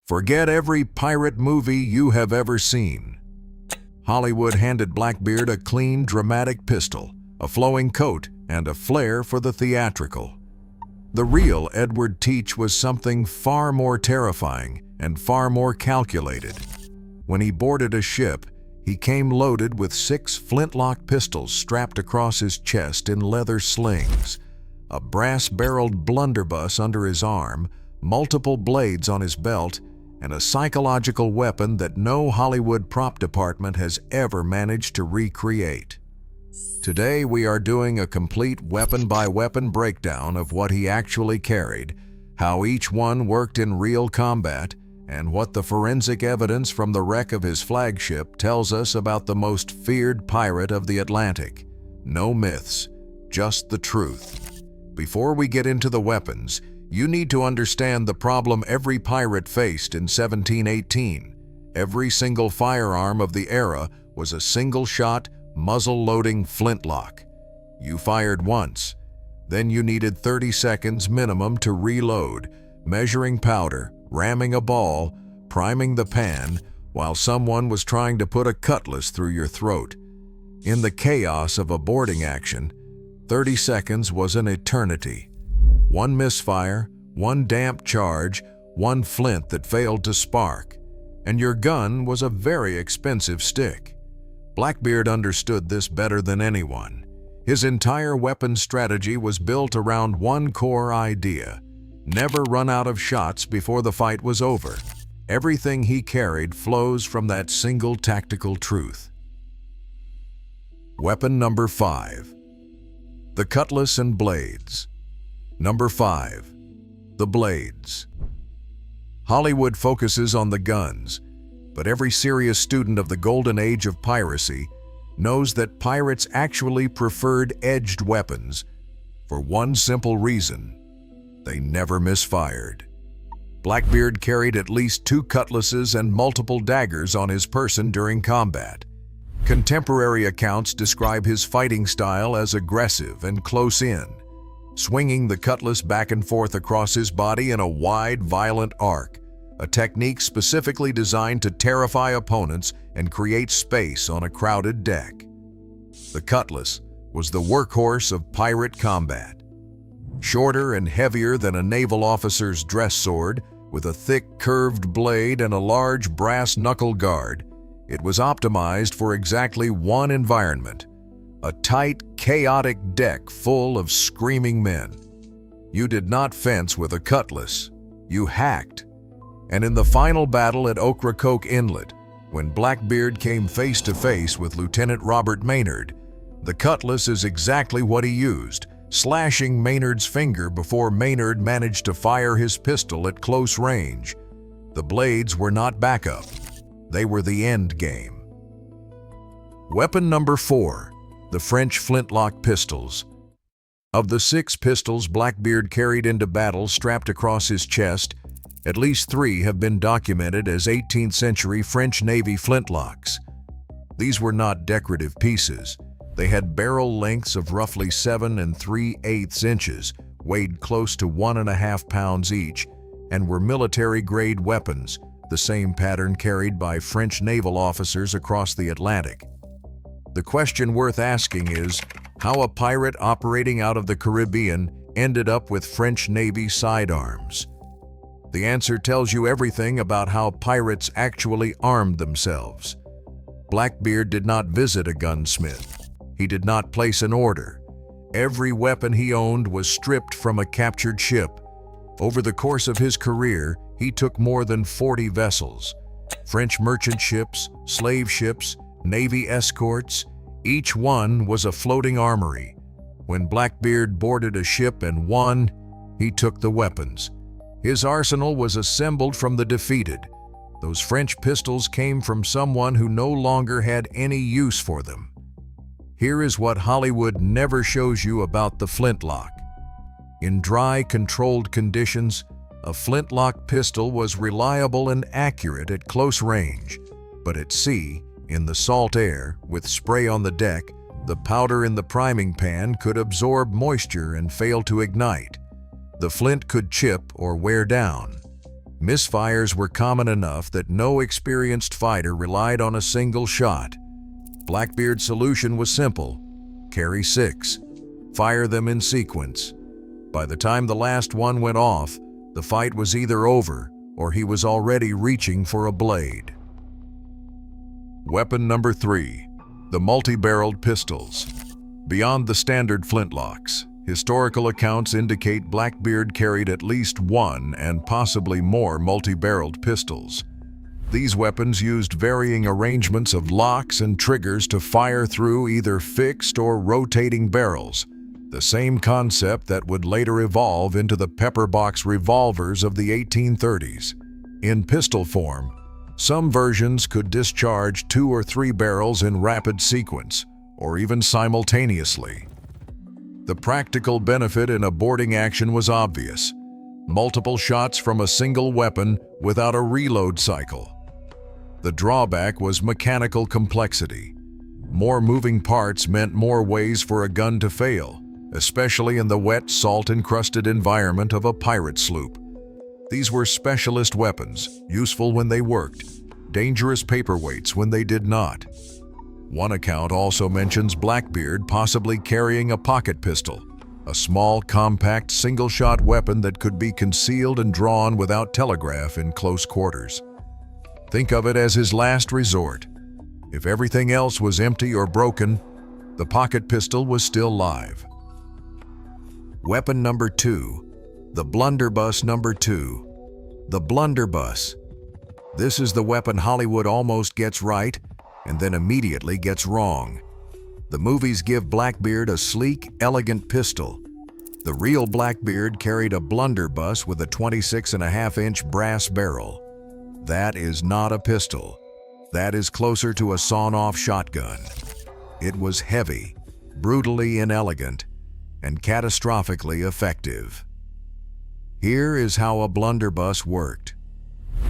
Forget every pirate movie you have ever seen. Hollywood handed Blackbeard a clean, dramatic pistol, a flowing coat, and a flair for the theatrical. The real Edward Teach was something far more terrifying and far more calculated. When he boarded a ship, he came loaded with 6 flintlock pistols strapped across his chest in leather slings, a brass-barreled blunderbuss under his arm, multiple blades on his belt, and a psychological weapon that no Hollywood prop department has ever managed to recreate. Today we are doing a complete weapon-by-weapon breakdown of what he actually carried, how each one worked in real combat, and what the forensic evidence from the wreck of his flagship tells us about the most feared pirate of the Atlantic. No myths, just the truth. Before we get into the weapons, you need to understand the problem every pirate faced in 1718. Every single firearm of the era was a single-shot, muzzle-loading flintlock. You fired once, then you needed 30 seconds minimum to reload, measuring powder, ramming a ball, priming the pan, while someone was trying to put a cutlass through your throat. In the chaos of a boarding action, 30 seconds was an eternity. One misfire, one damp charge, one flint that failed to spark, and your gun was a very expensive stick. Blackbeard understood this better than anyone. His entire weapon strategy was built around one core idea: never run out of shots before the fight was over. Everything he carried flows from that single tactical truth. Weapon number 5. The cutlass and blades. Number 5. The blades. Hollywood focuses on the guns, but every serious student of the golden age of piracy knows that pirates actually preferred edged weapons for one simple reason: they never misfired. Blackbeard carried at least 2 cutlasses and multiple daggers on his person during combat. Contemporary accounts describe his fighting style as aggressive and close in, swinging the cutlass back and forth across his body in a wide, violent arc, a technique specifically designed to terrify opponents and create space on a crowded deck. The cutlass was the workhorse of pirate combat. Shorter and heavier than a naval officer's dress sword, with a thick curved blade and a large brass knuckle guard, it was optimized for exactly one environment: a tight, chaotic deck full of screaming men. You did not fence with a cutlass, you hacked. And in the final battle at Ocracoke Inlet, when Blackbeard came face to face with Lieutenant Robert Maynard, the cutlass is exactly what he used, slashing Maynard's finger before Maynard managed to fire his pistol at close range. The blades were not backup, they were the end game. Weapon number 4. The French flintlock pistols. Of the 6 pistols Blackbeard carried into battle strapped across his chest, at least 3 have been documented as 18th century French Navy flintlocks. These were not decorative pieces. They had barrel lengths of roughly 7 3/8 inches, weighed close to 1.5 pounds each, and were military-grade weapons, the same pattern carried by French naval officers across the Atlantic. The question worth asking is how a pirate operating out of the Caribbean ended up with French Navy sidearms. The answer tells you everything about how pirates actually armed themselves. Blackbeard did not visit a gunsmith. He did not place an order. Every weapon he owned was stripped from a captured ship. Over the course of his career, he took more than 40 vessels. French merchant ships, slave ships, Navy escorts, each one was a floating armory. When Blackbeard boarded a ship and won, he took the weapons. His arsenal was assembled from the defeated. Those French pistols came from someone who no longer had any use for them. Here is what Hollywood never shows you about the flintlock. In dry, controlled conditions, a flintlock pistol was reliable and accurate at close range, but at sea, in the salt air, with spray on the deck, the powder in the priming pan could absorb moisture and fail to ignite. The flint could chip or wear down. Misfires were common enough that no experienced fighter relied on a single shot. Blackbeard's solution was simple: carry 6. Fire them in sequence. By the time the last one went off, the fight was either over or he was already reaching for a blade. Weapon number 3. The multi-barreled pistols. Beyond the standard flintlocks, historical accounts indicate Blackbeard carried at least one and possibly more multi-barreled pistols. These weapons used varying arrangements of locks and triggers to fire through either fixed or rotating barrels, the same concept that would later evolve into the pepperbox revolvers of the 1830s. In pistol form, some versions could discharge 2 or 3 barrels in rapid sequence, or even simultaneously. The practical benefit in a boarding action was obvious: multiple shots from a single weapon without a reload cycle. The drawback was mechanical complexity. More moving parts meant more ways for a gun to fail, especially in the wet, salt-encrusted environment of a pirate sloop. These were specialist weapons, useful when they worked, dangerous paperweights when they did not. One account also mentions Blackbeard possibly carrying a pocket pistol, a small, compact, single-shot weapon that could be concealed and drawn without telegraph in close quarters. Think of it as his last resort. If everything else was empty or broken, the pocket pistol was still live. Weapon number 2. The blunderbuss number 2. The blunderbuss. This is the weapon Hollywood almost gets right and then immediately gets wrong. The movies give Blackbeard a sleek, elegant pistol. The real Blackbeard carried a blunderbuss with a 26.5-inch brass barrel. That is not a pistol. That is closer to a sawn-off shotgun. It was heavy, brutally inelegant, and catastrophically effective. Here is how a blunderbuss worked.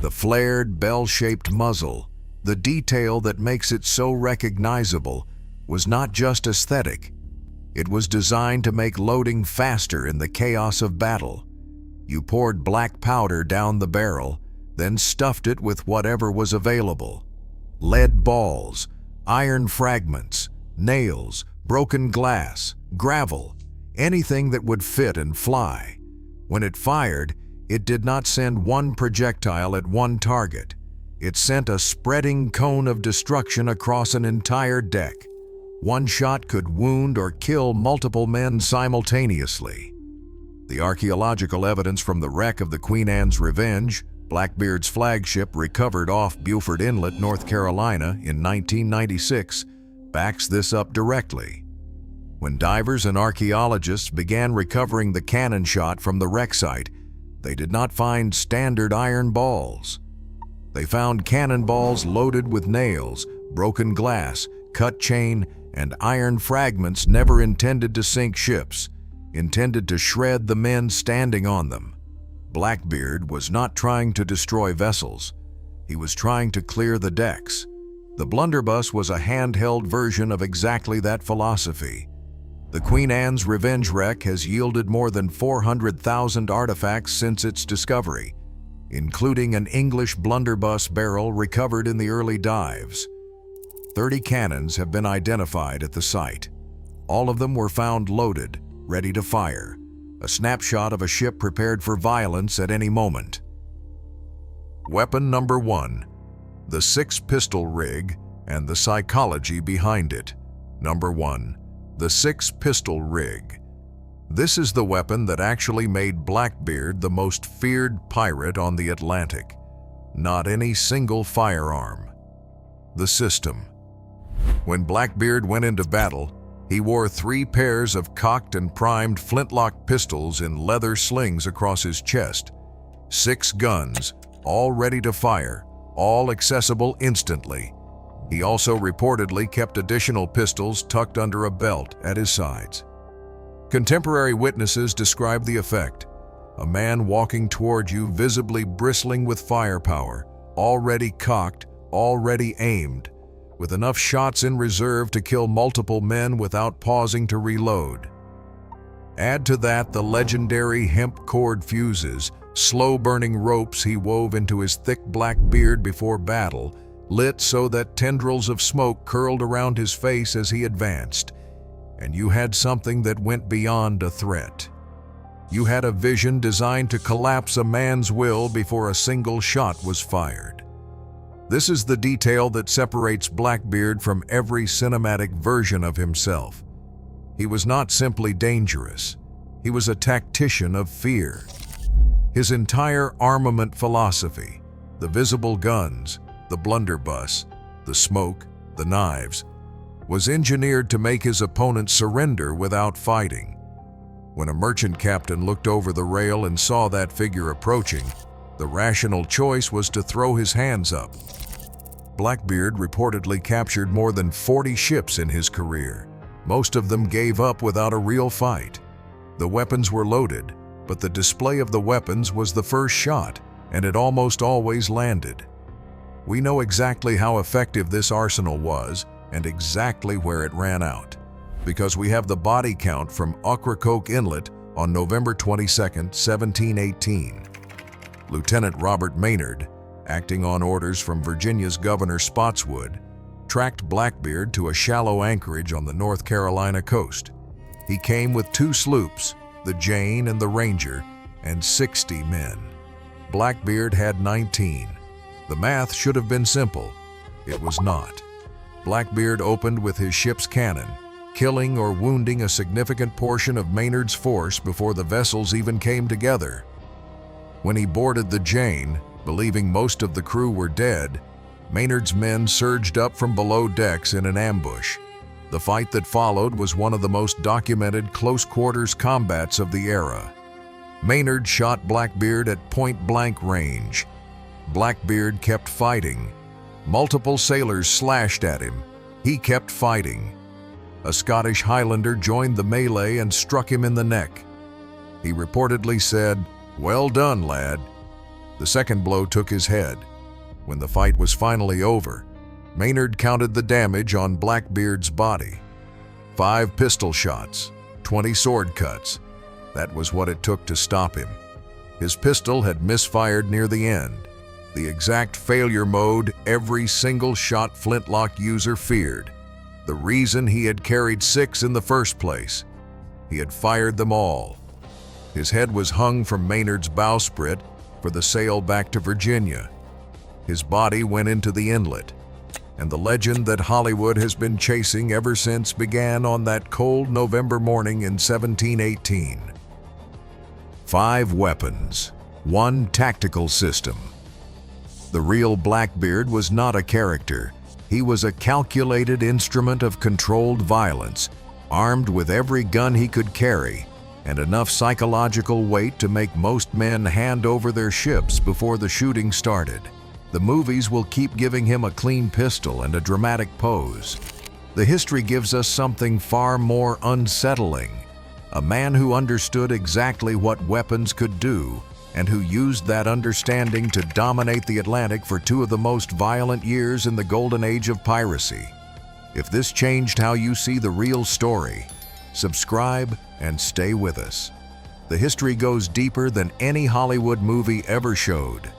The flared, bell-shaped muzzle, the detail that makes it so recognizable, was not just aesthetic. It was designed to make loading faster in the chaos of battle. You poured black powder down the barrel, then stuffed it with whatever was available: lead balls, iron fragments, nails, broken glass, gravel, anything that would fit and fly. When it fired, it did not send one projectile at one target. It sent a spreading cone of destruction across an entire deck. One shot could wound or kill multiple men simultaneously. The archaeological evidence from the wreck of the Queen Anne's Revenge, Blackbeard's flagship recovered off Beaufort Inlet, North Carolina in 1996, backs this up directly. When divers and archaeologists began recovering the cannon shot from the wreck site, they did not find standard iron balls. They found cannonballs loaded with nails, broken glass, cut chain, and iron fragments never intended to sink ships, intended to shred the men standing on them. Blackbeard was not trying to destroy vessels. He was trying to clear the decks. The blunderbuss was a handheld version of exactly that philosophy. The Queen Anne's Revenge wreck has yielded more than 400,000 artifacts since its discovery, including an English blunderbuss barrel recovered in the early dives. 30 cannons have been identified at the site. All of them were found loaded, ready to fire, a snapshot of a ship prepared for violence at any moment. Weapon number 1. The 6-pistol rig and the psychology behind it. Number 1. The 6-pistol rig. This is the weapon that actually made Blackbeard the most feared pirate on the Atlantic. Not any single firearm. The system. When Blackbeard went into battle, he wore 3 pairs of cocked and primed flintlock pistols in leather slings across his chest. 6 guns, all ready to fire, all accessible instantly. He also reportedly kept additional pistols tucked under a belt at his sides. Contemporary witnesses describe the effect: a man walking toward you visibly bristling with firepower, already cocked, already aimed, with enough shots in reserve to kill multiple men without pausing to reload. Add to that the legendary hemp cord fuses, slow-burning ropes he wove into his thick black beard before battle, lit so that tendrils of smoke curled around his face as he advanced. And you had something that went beyond a threat. You had a vision designed to collapse a man's will before a single shot was fired. This is the detail that separates Blackbeard from every cinematic version of himself. He was not simply dangerous. He was a tactician of fear. His entire armament philosophy, the visible guns, the blunderbuss, the smoke, the knives, was engineered to make his opponent surrender without fighting. When a merchant captain looked over the rail and saw that figure approaching, the rational choice was to throw his hands up. Blackbeard reportedly captured more than 40 ships in his career. Most of them gave up without a real fight. The weapons were loaded, but the display of the weapons was the first shot, and it almost always landed. We know exactly how effective this arsenal was and exactly where it ran out, because we have the body count from Ocracoke Inlet on November 22, 1718. Lieutenant Robert Maynard, acting on orders from Virginia's Governor Spotswood, tracked Blackbeard to a shallow anchorage on the North Carolina coast. He came with 2 sloops, the Jane and the Ranger, and 60 men. Blackbeard had 19. The math should have been simple. It was not. Blackbeard opened with his ship's cannon, killing or wounding a significant portion of Maynard's force before the vessels even came together. When he boarded the Jane, believing most of the crew were dead, Maynard's men surged up from below decks in an ambush. The fight that followed was one of the most documented close-quarters combats of the era. Maynard shot Blackbeard at point-blank range. Blackbeard kept fighting. Multiple sailors slashed at him. He kept fighting. A Scottish Highlander joined the melee and struck him in the neck. He reportedly said, "Well done, lad." The second blow took his head. When the fight was finally over, Maynard counted the damage on Blackbeard's body. 5 pistol shots, 20 sword cuts. That was what it took to stop him. His pistol had misfired near the end, the exact failure mode every single shot flintlock user feared. The reason he had carried 6 in the first place. He had fired them all. His head was hung from Maynard's bowsprit for the sail back to Virginia. His body went into the inlet, and the legend that Hollywood has been chasing ever since began on that cold November morning in 1718. 5 weapons, 1 tactical system. The real Blackbeard was not a character. He was a calculated instrument of controlled violence, armed with every gun he could carry, and enough psychological weight to make most men hand over their ships before the shooting started. The movies will keep giving him a clean pistol and a dramatic pose. The history gives us something far more unsettling. A man who understood exactly what weapons could do and who used that understanding to dominate the Atlantic for 2 of the most violent years in the golden age of piracy. If this changed how you see the real story, subscribe and stay with us. The history goes deeper than any Hollywood movie ever showed.